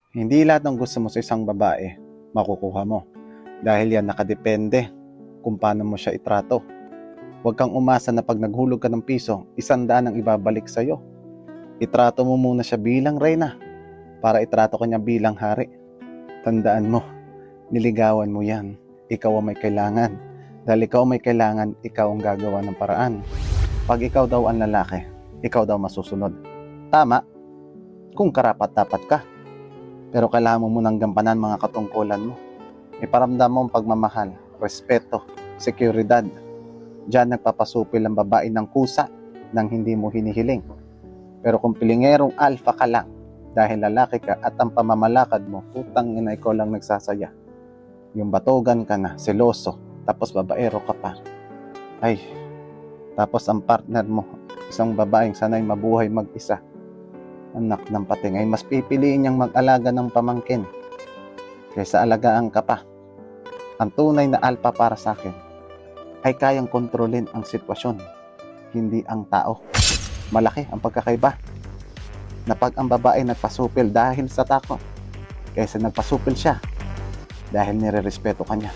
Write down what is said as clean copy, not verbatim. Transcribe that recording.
Hindi lahat ng gusto mo sa isang babae, makukuha mo. Dahil yan nakadepende kung paano mo siya itrato. Huwag kang umasa na pag naghulog ka ng piso, 100 ang ibabalik sa'yo. Itrato mo muna siya bilang reyna para itrato ka niya bilang hari. Tandaan mo, niligawan mo yan. Ikaw ang may kailangan. Dahil ikaw ang may kailangan, ikaw ang gagawa ng paraan. Pag ikaw daw ang lalaki, ikaw daw masusunod. Tama, kung karapat-dapat ka. Pero kailangan mo munang gampanan mga katungkulan mo. Iparamdam mo ang pagmamahal, respeto, seguridad. Diyan nagpapasupil ang babae ng kusa nang hindi mo hinihiling. Pero kung pilingerong alpha ka lang, dahil lalaki ka at ang pamamalakad mo, putang ina, ikaw lang nagsasaya. Yung batugan ka na, seloso, tapos babaero ka pa. Ay, tapos ang partner mo, isang babaeng sanay mabuhay mag-isa. Anak ng pating, ay mas pipiliin niyang mag-alaga ng pamangkin kaysa alagaan ka pa. Ang tunay na alpha para sa akin ay kayang kontrolin ang sitwasyon, hindi ang tao. Malaki ang pagkakaiba na pag ang babae nagpasupil dahil sa takot kaysa nagpasupil siya dahil nire-respeto ka niya.